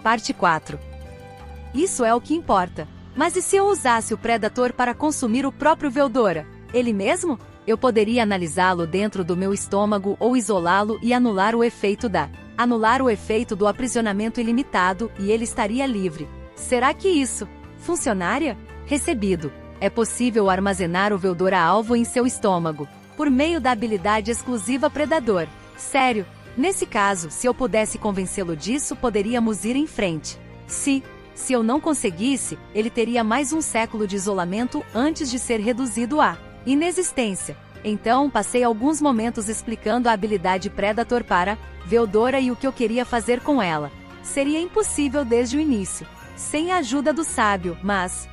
Parte 4. Isso é o que importa. Mas e se eu usasse o Predator para consumir o próprio Veldora? Ele mesmo? Eu poderia analisá-lo dentro do meu estômago ou isolá-lo e anular o efeito do aprisionamento ilimitado e ele estaria livre. Será que isso funcionaria? Recebido. É possível armazenar o Veldora-alvo em seu estômago, por meio da habilidade exclusiva Predador. Sério, nesse caso, se eu pudesse convencê-lo disso, poderíamos ir em frente. Se eu não conseguisse, ele teria mais um século de isolamento antes de ser reduzido à inexistência. Então, passei alguns momentos explicando a habilidade Predator para Veldora e o que eu queria fazer com ela. Seria impossível desde o início, sem a ajuda do sábio, mas...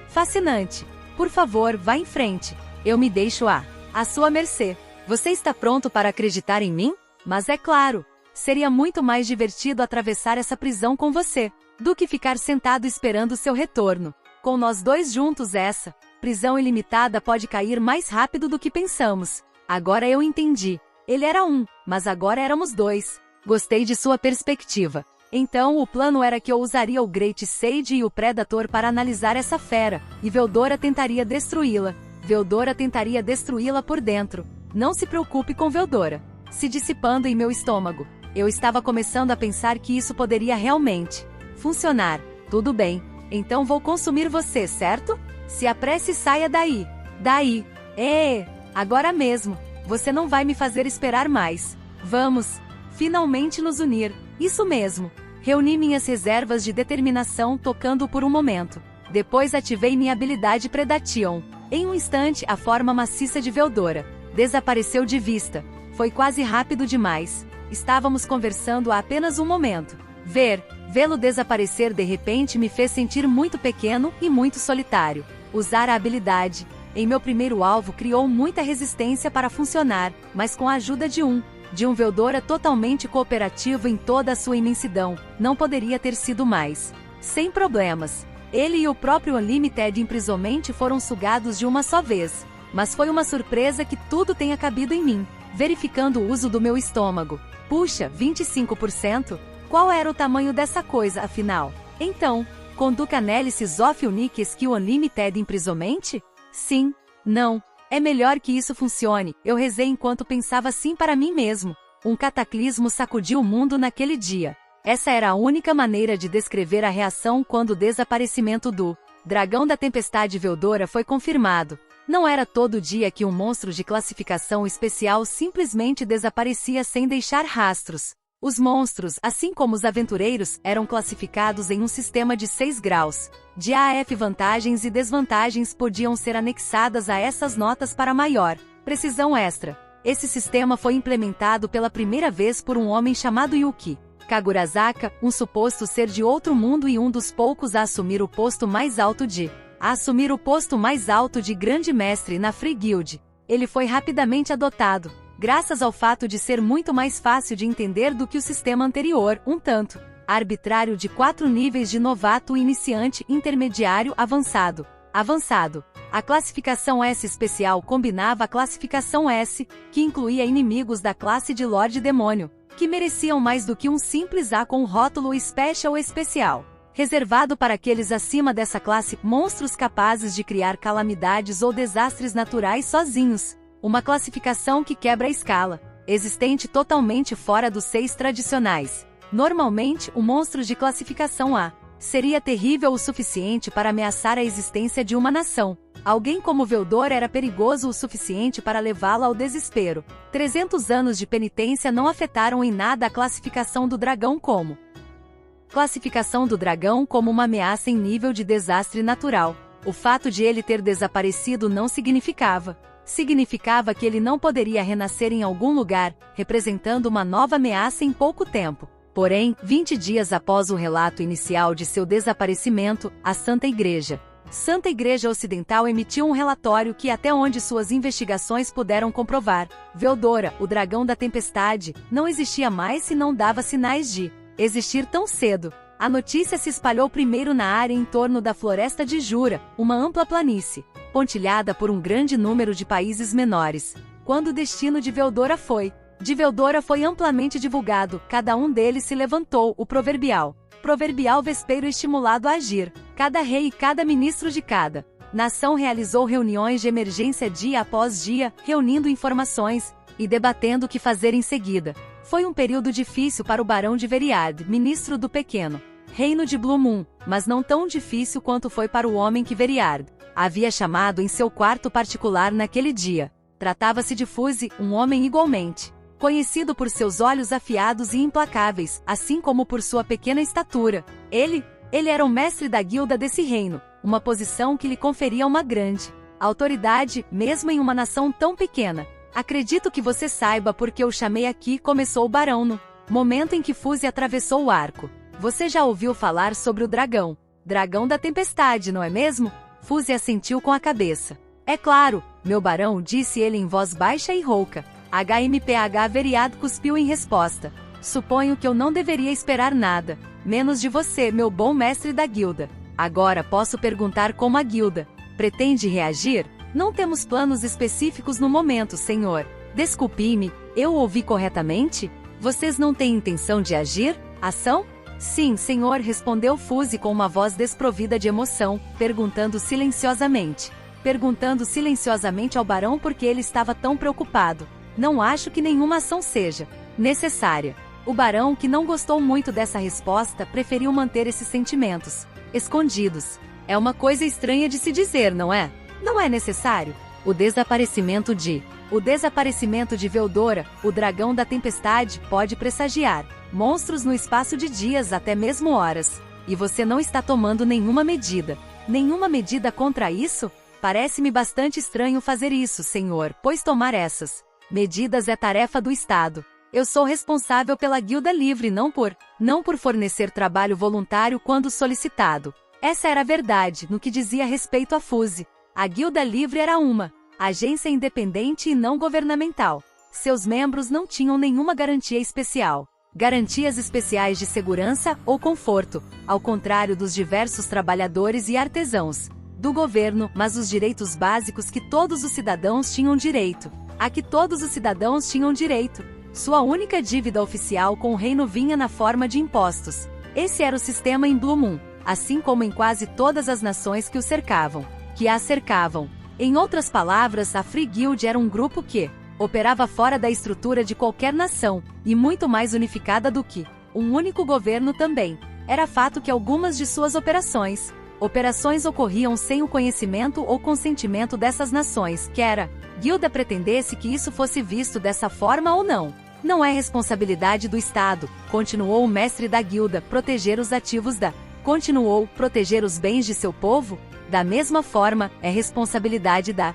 Fascinante. Por favor, vá em frente. Eu me deixo à sua mercê. Você está pronto para acreditar em mim? Mas é claro, seria muito mais divertido atravessar essa prisão com você, do que ficar sentado esperando seu retorno. Com nós dois juntos essa prisão ilimitada pode cair mais rápido do que pensamos. Agora eu entendi. Ele era um, mas agora éramos dois. Gostei de sua perspectiva. Então o plano era que eu usaria o Great Sage e o Predator para analisar essa fera, e Veldora tentaria destruí-la. Veldora tentaria destruí-la por dentro. Não se preocupe com Veldora se dissipando em meu estômago. Eu estava começando a pensar que isso poderia realmente funcionar. Tudo bem, então vou consumir você, certo? Se apresse e saia daí. Agora mesmo. Você não vai me fazer esperar mais. Vamos finalmente nos unir. Isso mesmo. Reuni minhas reservas de determinação tocando por um momento. Depois ativei minha habilidade Predation. Em um instante, a forma maciça de Veldora desapareceu de vista. Foi quase rápido demais. Estávamos conversando há apenas um momento. Vê-lo desaparecer de repente me fez sentir muito pequeno e muito solitário. Usar a habilidade em meu primeiro alvo criou muita resistência para funcionar, mas com a ajuda de um Veldora totalmente cooperativo em toda a sua imensidão, não poderia ter sido mais. Sem problemas. Ele e o próprio Unlimited Imprisonment foram sugados de uma só vez. Mas foi uma surpresa que tudo tenha cabido em mim. Verificando o uso do meu estômago. Puxa, 25%? Qual era o tamanho dessa coisa, afinal? Então, Conduct Analysis of Unique Skill Unlimited Imprisonment? Sim. Não. É melhor que isso funcione, eu rezei enquanto pensava assim para mim mesmo. Um cataclismo sacudiu o mundo naquele dia. Essa era a única maneira de descrever a reação quando o desaparecimento do Dragão da Tempestade Veldora foi confirmado. Não era todo dia que um monstro de classificação especial simplesmente desaparecia sem deixar rastros. Os monstros, assim como os aventureiros, eram classificados em um sistema de 6 graus. De A a F, vantagens e desvantagens podiam ser anexadas a essas notas para maior precisão extra. Esse sistema foi implementado pela primeira vez por um homem chamado Yuki Kagurazaka, um suposto ser de outro mundo e um dos poucos a assumir o posto mais alto de Grande Mestre na Free Guild. Ele foi rapidamente adotado, graças ao fato de ser muito mais fácil de entender do que o sistema anterior, um tanto arbitrário de 4 níveis de novato, iniciante, intermediário, avançado. A classificação S especial combinava a classificação S, que incluía inimigos da classe de Lorde Demônio, que mereciam mais do que um simples A com o rótulo Special especial. Reservado para aqueles acima dessa classe, monstros capazes de criar calamidades ou desastres naturais sozinhos. Uma classificação que quebra a escala, existente totalmente fora dos 6 tradicionais. Normalmente, o monstro de classificação A seria terrível o suficiente para ameaçar a existência de uma nação. Alguém como Veldora era perigoso o suficiente para levá-la ao desespero. 300 anos de penitência não afetaram em nada a classificação do dragão como uma ameaça em nível de desastre natural. O fato de ele ter desaparecido não significava que ele não poderia renascer em algum lugar, representando uma nova ameaça em pouco tempo. Porém, 20 dias após o relato inicial de seu desaparecimento, a Santa Igreja Ocidental emitiu um relatório que, até onde suas investigações puderam comprovar, Veldora, o Dragão da Tempestade, não existia mais e não dava sinais de existir tão cedo. A notícia se espalhou primeiro na área em torno da Floresta de Jura, uma ampla planície, pontilhada por um grande número de países menores. Quando o destino de Veldora foi de Veldora foi amplamente divulgado, cada um deles se levantou, o proverbial vespeiro estimulado a agir. Cada rei e cada ministro de cada nação realizou reuniões de emergência dia após dia, reunindo informações e debatendo o que fazer em seguida. Foi um período difícil para o barão de Veriard, ministro do pequeno reino de Blue Moon, mas não tão difícil quanto foi para o homem que Veriard havia chamado em seu quarto particular naquele dia. Tratava-se de Fuse, um homem igualmente conhecido por seus olhos afiados e implacáveis, assim como por sua pequena estatura. Ele era o mestre da guilda desse reino, uma posição que lhe conferia uma grande autoridade, mesmo em uma nação tão pequena. Acredito que você saiba porque eu chamei aqui, começou o barão no momento em que Fuse atravessou o arco. Você já ouviu falar sobre o dragão da tempestade, não é mesmo? Fuse assentiu com a cabeça. É claro, meu barão, disse ele em voz baixa e rouca. HMPH Veriard cuspiu em resposta. Suponho que eu não deveria esperar nada, menos de você, meu bom mestre da guilda. Agora posso perguntar como a guilda pretende reagir? Não temos planos específicos no momento, senhor. Desculpe-me, eu ouvi corretamente? Vocês não têm intenção de agir? Ação? Sim, senhor, respondeu Fuse com uma voz desprovida de emoção, perguntando silenciosamente ao barão porque ele estava tão preocupado. Não acho que nenhuma ação seja necessária. O barão, que não gostou muito dessa resposta, preferiu manter esses sentimentos escondidos. É uma coisa estranha de se dizer, não é? Não é necessário. O desaparecimento de Veldora, o dragão da tempestade, pode pressagiar monstros no espaço de dias, até mesmo horas. E você não está tomando nenhuma medida. Nenhuma medida contra isso? Parece-me bastante estranho fazer isso, senhor, pois tomar essas medidas é tarefa do Estado. Eu sou responsável pela Guilda Livre, não por fornecer trabalho voluntário quando solicitado. Essa era a verdade no que dizia respeito a Fuse. A Guilda Livre era uma agência independente e não governamental. Seus membros não tinham nenhuma garantias especiais de segurança ou conforto, ao contrário dos diversos trabalhadores e artesãos do governo, mas os direitos básicos que todos os cidadãos tinham direito. Sua única dívida oficial com o reino vinha na forma de impostos. Esse era o sistema em Blue Moon, assim como em quase todas as nações que a cercavam. Em outras palavras, a Free Guild era um grupo que operava fora da estrutura de qualquer nação, e muito mais unificada do que um único governo também. Era fato que algumas de suas operações ocorriam sem o conhecimento ou consentimento dessas nações, quer a guilda pretendesse que isso fosse visto dessa forma ou não. Não é responsabilidade do Estado, continuou o mestre da guilda, proteger os bens de seu povo? Da mesma forma, é responsabilidade da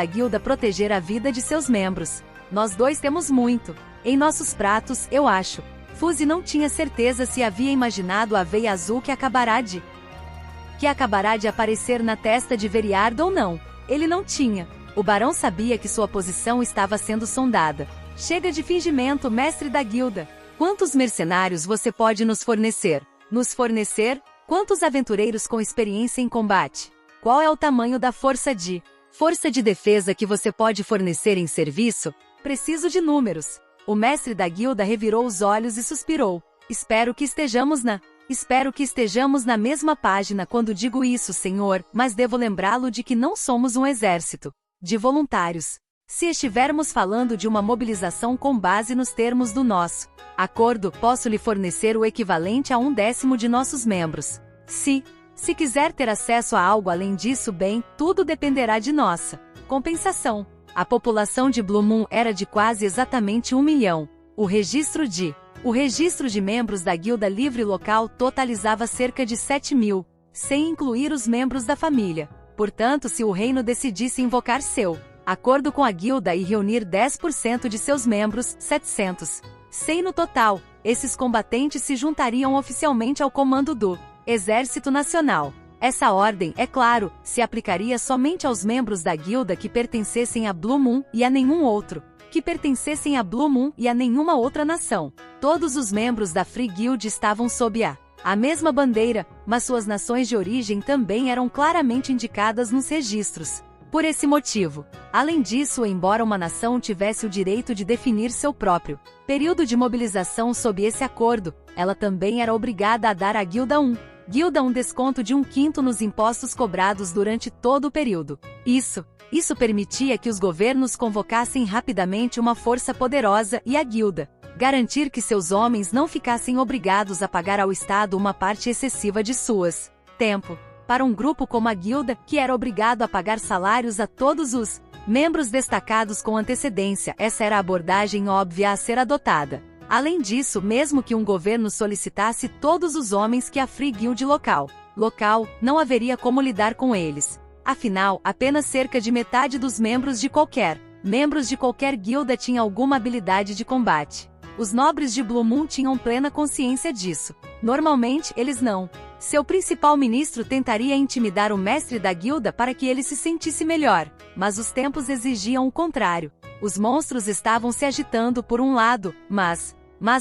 guilda proteger a vida de seus membros. Nós dois temos muito em nossos pratos, eu acho. Fuse não tinha certeza se havia imaginado a veia azul que acabará de aparecer na testa de Veriard ou não. Ele não tinha. O barão sabia que sua posição estava sendo sondada. Chega de fingimento, mestre da guilda. Quantos mercenários você pode nos fornecer? Quantos aventureiros com experiência em combate? Qual é o tamanho da força de defesa que você pode fornecer em serviço? Preciso de números. O mestre da guilda revirou os olhos e suspirou. Espero que estejamos na mesma página quando digo isso, senhor, mas devo lembrá-lo de que não somos um exército de voluntários. Se estivermos falando de uma mobilização com base nos termos do nosso acordo, posso lhe fornecer o equivalente a 1/10 de nossos membros. Se quiser ter acesso a algo além disso, bem, tudo dependerá de nossa compensação. A população de Blue Moon era de quase exatamente 1 milhão. O registro de membros da Guilda Livre local totalizava cerca de 7 mil, sem incluir os membros da família. Portanto, se o reino decidisse invocar seu acordo com a guilda e reunir 10% de seus membros, 700, 100 no total, esses combatentes se juntariam oficialmente ao comando do Exército Nacional. Essa ordem, é claro, se aplicaria somente aos membros da guilda que pertencessem a Blue Moon e a nenhuma outra nação. Todos os membros da Free Guild estavam sob a mesma bandeira, mas suas nações de origem também eram claramente indicadas nos registros. Por esse motivo. Além disso, embora uma nação tivesse o direito de definir seu próprio período de mobilização sob esse acordo, ela também era obrigada a dar à guilda um desconto de 1/5 nos impostos cobrados durante todo o período. Isso permitia que os governos convocassem rapidamente uma força poderosa e a guilda garantir que seus homens não ficassem obrigados a pagar ao Estado uma parte excessiva de suas tempo. Para um grupo como a guilda, que era obrigado a pagar salários a todos os membros destacados com antecedência, essa era a abordagem óbvia a ser adotada. Além disso, mesmo que um governo solicitasse todos os homens que a Free Guild local, não haveria como lidar com eles. Afinal, apenas cerca de metade dos membros de qualquer guilda tinha alguma habilidade de combate. Os nobres de Blue Moon tinham plena consciência disso. Normalmente, eles não. Seu principal ministro tentaria intimidar o mestre da guilda para que ele se sentisse melhor, mas os tempos exigiam o contrário. Os monstros estavam se agitando por um lado, mas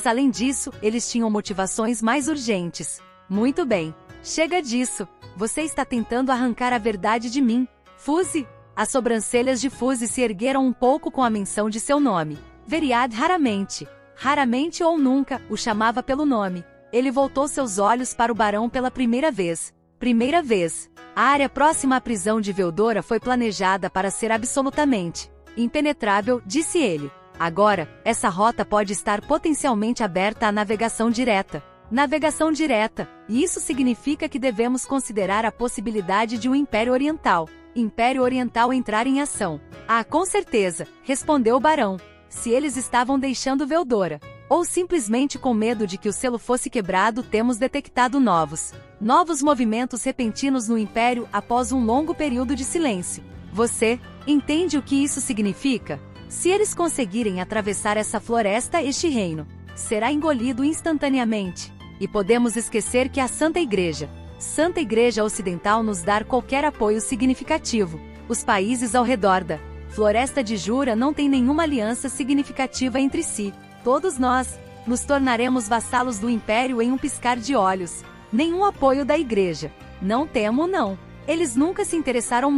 além disso, eles tinham motivações mais urgentes. Muito bem. Chega disso. Você está tentando arrancar a verdade de mim. Fuzzy? As sobrancelhas de Fuzzy se ergueram um pouco com a menção de seu nome. Veriad raramente ou nunca, o chamava pelo nome. Ele voltou seus olhos para o barão pela primeira vez. A área próxima à prisão de Veldora foi planejada para ser absolutamente impenetrável, disse ele. Agora, essa rota pode estar potencialmente aberta à navegação direta. E isso significa que devemos considerar a possibilidade de um Império Oriental entrar em ação. Ah, com certeza, respondeu o barão. Se eles estavam deixando Veldora, ou simplesmente com medo de que o selo fosse quebrado, temos detectado novos movimentos repentinos no Império após um longo período de silêncio. Você entende o que isso significa? Se eles conseguirem atravessar essa floresta, este reino será engolido instantaneamente. E podemos esquecer que a Santa Igreja Ocidental nos dar qualquer apoio significativo. Os países ao redor da Floresta de Jura não têm nenhuma aliança significativa entre si. Todos nós nos tornaremos vassalos do Império em um piscar de olhos. Nenhum apoio da Igreja. Não temo, não. Eles nunca se interessaram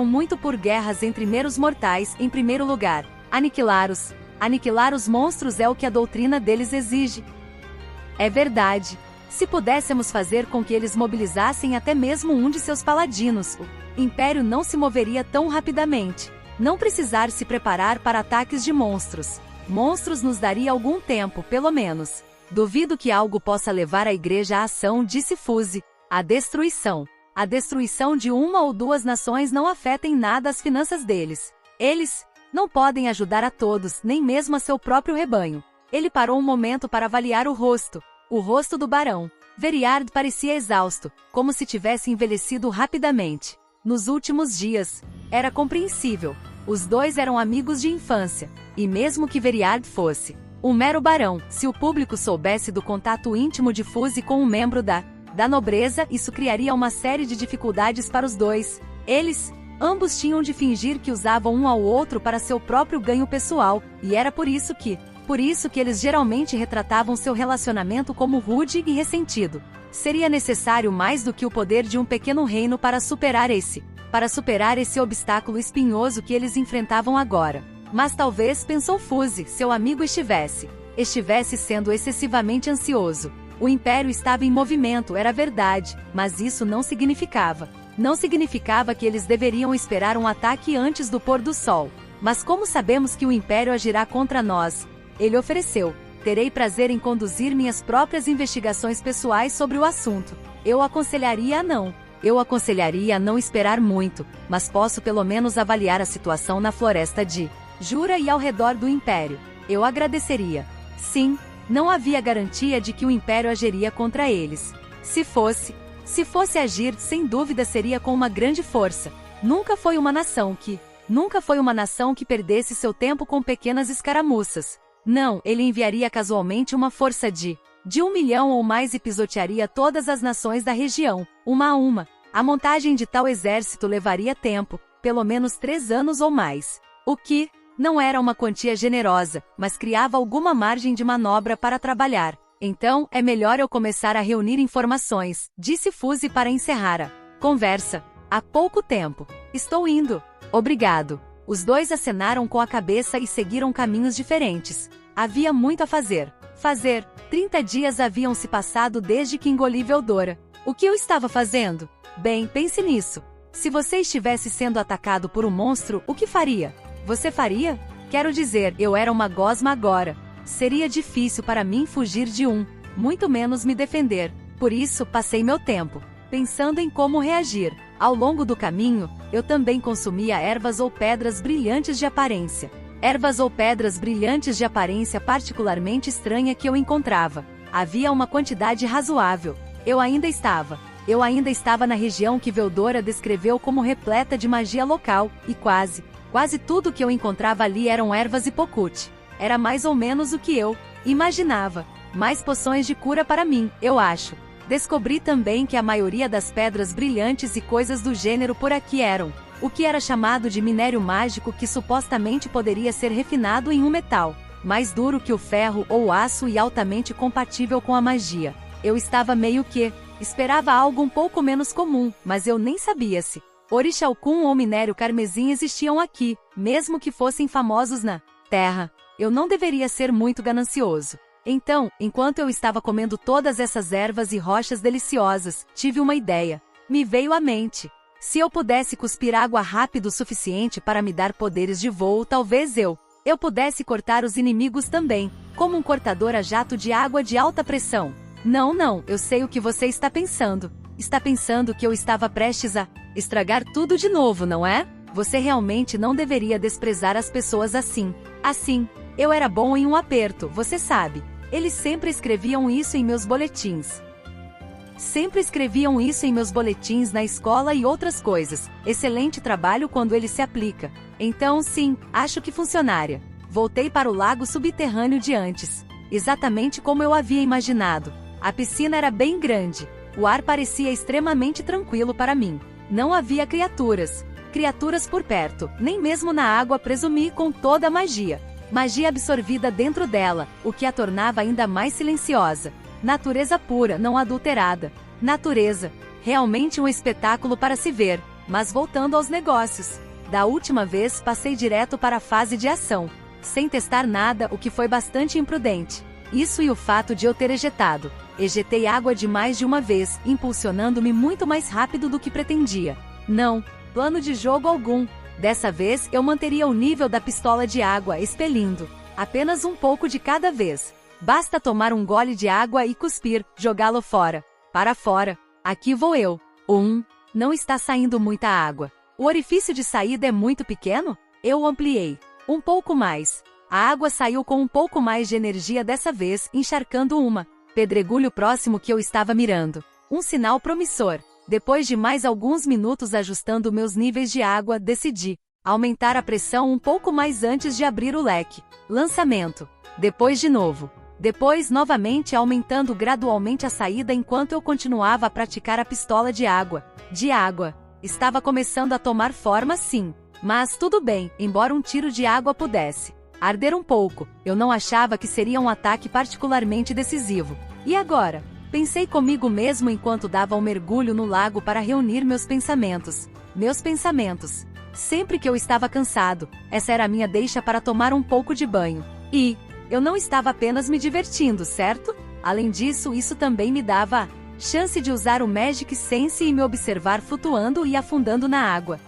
muito por guerras entre meros mortais. Em primeiro lugar, aniquilar os monstros é o que a doutrina deles exige. É verdade. Se pudéssemos fazer com que eles mobilizassem até mesmo um de seus paladinos, o Império não se moveria tão rapidamente. Não precisar se preparar para ataques de monstros. Monstros nos daria algum tempo, pelo menos. Duvido que algo possa levar a Igreja à ação, disse Fuzzy. A destruição de uma ou duas nações não afeta em nada as finanças deles. Eles não podem ajudar a todos, nem mesmo a seu próprio rebanho. Ele parou um momento para avaliar o rosto do barão. Veriard parecia exausto, como se tivesse envelhecido rapidamente. Nos últimos dias, era compreensível. Os dois eram amigos de infância, e mesmo que Veriard fosse um mero barão, se o público soubesse do contato íntimo de Fuzzy com um membro da nobreza, isso criaria uma série de dificuldades para os dois. Ambos tinham de fingir que usavam um ao outro para seu próprio ganho pessoal, e era por isso que eles geralmente retratavam seu relacionamento como rude e ressentido. Seria necessário mais do que o poder de um pequeno reino para superar esse obstáculo espinhoso que eles enfrentavam agora. Mas talvez, pensou Fuzzy, seu amigo estivesse sendo excessivamente ansioso. O Império estava em movimento, era verdade, mas isso não significava que eles deveriam esperar um ataque antes do pôr do sol. Mas como sabemos que o Império agirá contra nós? Ele ofereceu. Terei prazer em conduzir minhas próprias investigações pessoais sobre o assunto. Eu aconselharia a não esperar muito, mas posso pelo menos avaliar a situação na Floresta de Jura e ao redor do Império. Eu agradeceria. Sim, não havia garantia de que o Império agiria contra eles. Se fosse agir, sem dúvida seria com uma grande força. Nunca foi uma nação que perdesse seu tempo com pequenas escaramuças. Não, ele enviaria casualmente uma força de 1 milhão ou mais e pisotearia todas as nações da região, uma a uma. A montagem de tal exército levaria tempo, pelo menos 3 anos ou mais. O que não era uma quantia generosa, mas criava alguma margem de manobra para trabalhar. Então, é melhor eu começar a reunir informações, disse Fuzzy para encerrar a conversa. Há pouco tempo. Estou indo. Obrigado. Os dois acenaram com a cabeça e seguiram caminhos diferentes. Havia muito a fazer. 30 dias haviam se passado desde que engoli Veldora. O que eu estava fazendo? Bem, pense nisso. Se você estivesse sendo atacado por um monstro, o que faria? Você faria? Quero dizer, eu era uma gosma agora. Seria difícil para mim fugir de um, muito menos me defender. Por isso, passei meu tempo pensando em como reagir. Ao longo do caminho, eu também consumia ervas ou pedras brilhantes de aparência. Ervas ou pedras brilhantes de aparência particularmente estranha que eu encontrava. Havia uma quantidade razoável. Eu ainda estava na região que Veldora descreveu como repleta de magia local, e quase tudo que eu encontrava ali eram ervas e pocute. Era mais ou menos o que eu imaginava. Mais poções de cura para mim, eu acho. Descobri também que a maioria das pedras brilhantes e coisas do gênero por aqui eram o que era chamado de minério mágico, que supostamente poderia ser refinado em um metal mais duro que o ferro ou o aço e altamente compatível com a magia. Eu estava meio que esperava algo um pouco menos comum, mas eu nem sabia se orixalcum ou minério carmesim existiam aqui, mesmo que fossem famosos na Terra. Eu não deveria ser muito ganancioso. Então, enquanto eu estava comendo todas essas ervas e rochas deliciosas, tive uma ideia. Me veio à mente. Se eu pudesse cuspir água rápido o suficiente para me dar poderes de voo, talvez eu pudesse cortar os inimigos também, como um cortador a jato de água de alta pressão. Não, eu sei o que você está pensando. Está pensando que eu estava prestes a estragar tudo de novo, não é? Você realmente não deveria desprezar as pessoas assim. Eu era bom em um aperto, você sabe. Eles sempre escreviam isso em meus boletins. Na escola e outras coisas. Excelente trabalho quando ele se aplica. Então sim, acho que funcionaria. Voltei para o lago subterrâneo de antes. Exatamente como eu havia imaginado. A piscina era bem grande. O ar parecia extremamente tranquilo para mim. Não havia criaturas por perto, nem mesmo na água. Presumi com toda a magia absorvida dentro dela, o que a tornava ainda mais silenciosa. Natureza pura, não adulterada. Natureza. Realmente um espetáculo para se ver. Mas voltando aos negócios. Da última vez passei direto para a fase de ação, sem testar nada, o que foi bastante imprudente. Isso e o fato de eu ter ejetei água de mais de uma vez, impulsionando-me muito mais rápido do que pretendia. Não plano de jogo algum. Dessa vez eu manteria o nível da pistola de água, expelindo apenas um pouco de cada vez. Basta tomar um gole de água e cuspir, jogá-lo fora. Para fora. Aqui vou eu. Não está saindo muita água. O orifício de saída é muito pequeno? Eu o ampliei um pouco mais. A água saiu com um pouco mais de energia dessa vez, encharcando pedregulho próximo que eu estava mirando. Um sinal promissor. Depois de mais alguns minutos ajustando meus níveis de água, decidi aumentar a pressão um pouco mais antes de abrir o leque. Lançamento. Depois novamente aumentando gradualmente a saída enquanto eu continuava a praticar a pistola de água. Estava começando a tomar forma, sim. Mas tudo bem, embora um tiro de água pudesse arder um pouco, eu não achava que seria um ataque particularmente decisivo. E agora? Pensei comigo mesmo enquanto dava um mergulho no lago para reunir meus pensamentos. Sempre que eu estava cansado, essa era a minha deixa para tomar um pouco de banho. E eu não estava apenas me divertindo, certo? Além disso, isso também me dava a chance de usar o Magic Sense e me observar flutuando e afundando na água.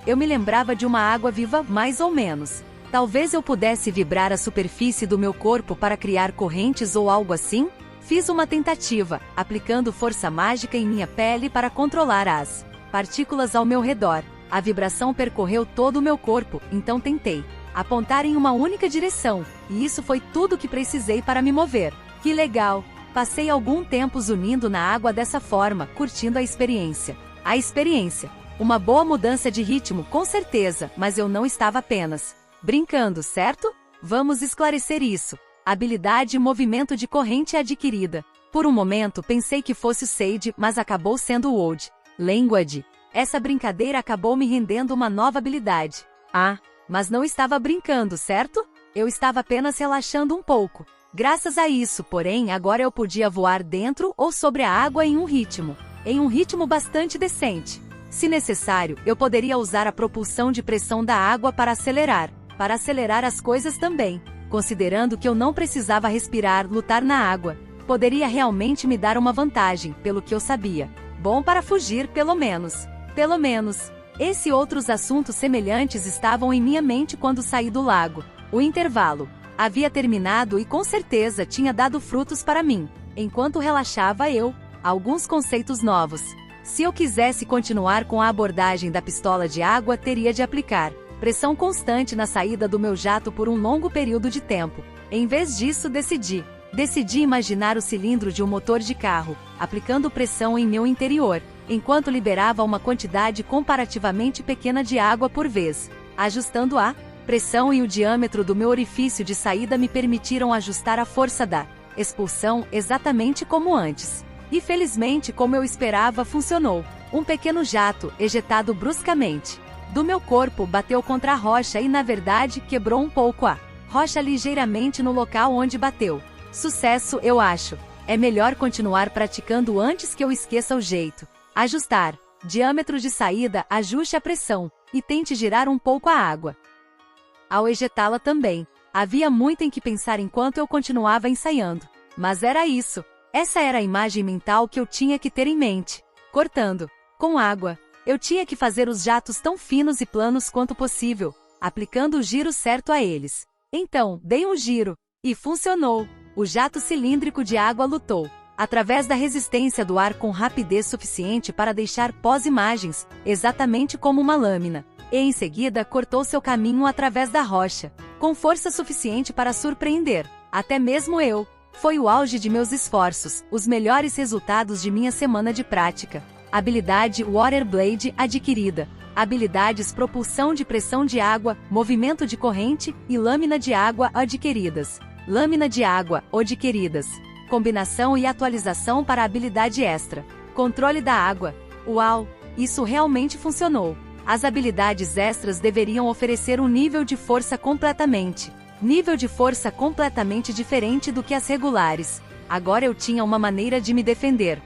Eu me lembrava de uma água viva, mais ou menos. Talvez eu pudesse vibrar a superfície do meu corpo para criar correntes ou algo assim? Fiz uma tentativa, aplicando força mágica em minha pele para controlar as partículas ao meu redor. A vibração percorreu todo o meu corpo, então tentei apontar em uma única direção, e isso foi tudo que precisei para me mover. Que legal! Passei algum tempo zunindo na água dessa forma, curtindo a experiência. Uma boa mudança de ritmo, com certeza, mas eu não estava apenas brincando, certo? Vamos esclarecer isso. Habilidade e movimento de corrente adquirida. Por um momento pensei que fosse o Sage, mas acabou sendo o Old Language. Essa brincadeira acabou me rendendo uma nova habilidade. Mas não estava brincando, certo? Eu estava apenas relaxando um pouco. Graças a isso, porém, agora eu podia voar dentro ou sobre a água em um ritmo bastante decente. Se necessário, eu poderia usar a propulsão de pressão da água para acelerar as coisas também, considerando que eu não precisava respirar, lutar na água. Poderia realmente me dar uma vantagem, pelo que eu sabia. Bom para fugir, pelo menos. Pelo menos. Esse e outros assuntos semelhantes estavam em minha mente quando saí do lago. O intervalo havia terminado e com certeza tinha dado frutos para mim. Enquanto relaxava alguns conceitos novos. Se eu quisesse continuar com a abordagem da pistola de água, teria de aplicar pressão constante na saída do meu jato por um longo período de tempo. Em vez disso, decidi imaginar o cilindro de um motor de carro, aplicando pressão em meu interior, enquanto liberava uma quantidade comparativamente pequena de água por vez. Ajustando a pressão e o diâmetro do meu orifício de saída me permitiram ajustar a força da expulsão exatamente como antes. E felizmente, como eu esperava, funcionou. Um pequeno jato, ejetado bruscamente do meu corpo, bateu contra a rocha e, na verdade, quebrou um pouco a rocha ligeiramente no local onde bateu. Sucesso, eu acho. É melhor continuar praticando antes que eu esqueça o jeito. Ajustar diâmetro de saída, ajuste a pressão e tente girar um pouco a água. Ao ejetá-la também, havia muito em que pensar enquanto eu continuava ensaiando. Mas era isso. Essa era a imagem mental que eu tinha que ter em mente. Cortando com água, eu tinha que fazer os jatos tão finos e planos quanto possível, aplicando o giro certo a eles. Então, dei um giro, e funcionou. O jato cilíndrico de água lutou através da resistência do ar com rapidez suficiente para deixar pós-imagens, exatamente como uma lâmina, e em seguida cortou seu caminho através da rocha, com força suficiente para surpreender até mesmo eu. Foi o auge de meus esforços, os melhores resultados de minha semana de prática. Habilidade Waterblade adquirida. Habilidades Propulsão de pressão de água, movimento de corrente e lâmina de água adquiridas. Lâmina de água adquiridas. Combinação e atualização para habilidade extra. Controle da água. Uau! Isso realmente funcionou. As habilidades extras deveriam oferecer um nível de força completamente diferente do que as regulares. Agora eu tinha uma maneira de me defender.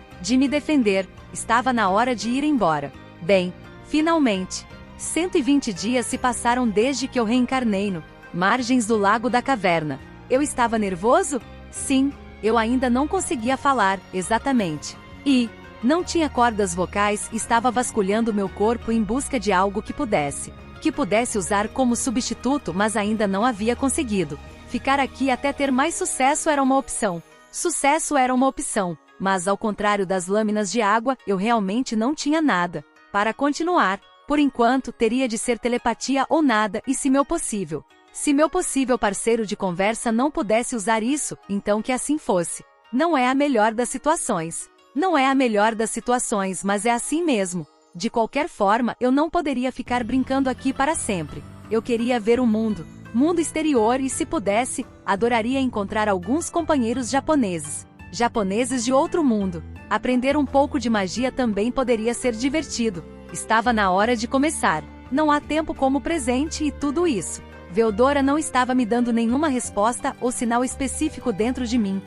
Estava na hora de ir embora. Bem, finalmente. 120 dias se passaram desde que eu reencarnei no margens do Lago da Caverna. Eu estava nervoso? Sim, eu ainda não conseguia falar, exatamente. E não tinha cordas vocais, estava vasculhando meu corpo em busca de algo que pudesse usar como substituto, mas ainda não havia conseguido. Ficar aqui até ter mais sucesso era uma opção. Mas ao contrário das lâminas de água, eu realmente não tinha nada. Para continuar, por enquanto, teria de ser telepatia ou nada, e se meu possível parceiro de conversa não pudesse usar isso, então que assim fosse. Não é a melhor das situações, mas é assim mesmo. De qualquer forma, eu não poderia ficar brincando aqui para sempre. Eu queria ver o mundo exterior e, se pudesse, adoraria encontrar alguns companheiros japoneses de outro mundo. Aprender um pouco de magia também poderia ser divertido. Estava na hora de começar. Não há tempo como presente e tudo isso. Veldora não estava me dando nenhuma resposta ou sinal específico dentro de mim.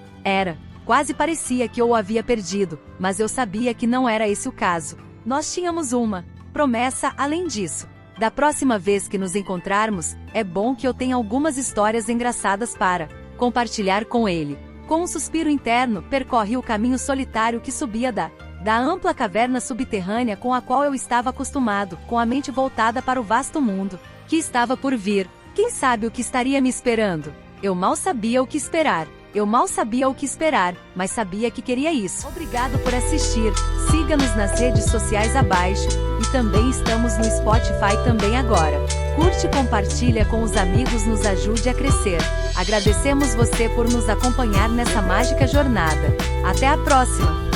Quase parecia que eu o havia perdido, mas eu sabia que não era esse o caso. Nós tínhamos uma promessa além disso. Da próxima vez que nos encontrarmos, é bom que eu tenha algumas histórias engraçadas para compartilhar com ele. Com um suspiro interno, percorri o caminho solitário que subia da ampla caverna subterrânea com a qual eu estava acostumado, com a mente voltada para o vasto mundo que estava por vir. Quem sabe o que estaria me esperando? Eu mal sabia o que esperar, mas sabia que queria isso. Obrigado por assistir, siga-nos nas redes sociais abaixo, e também estamos no Spotify também agora. Curte e compartilha com os amigos, nos ajude a crescer. Agradecemos você por nos acompanhar nessa mágica jornada. Até a próxima!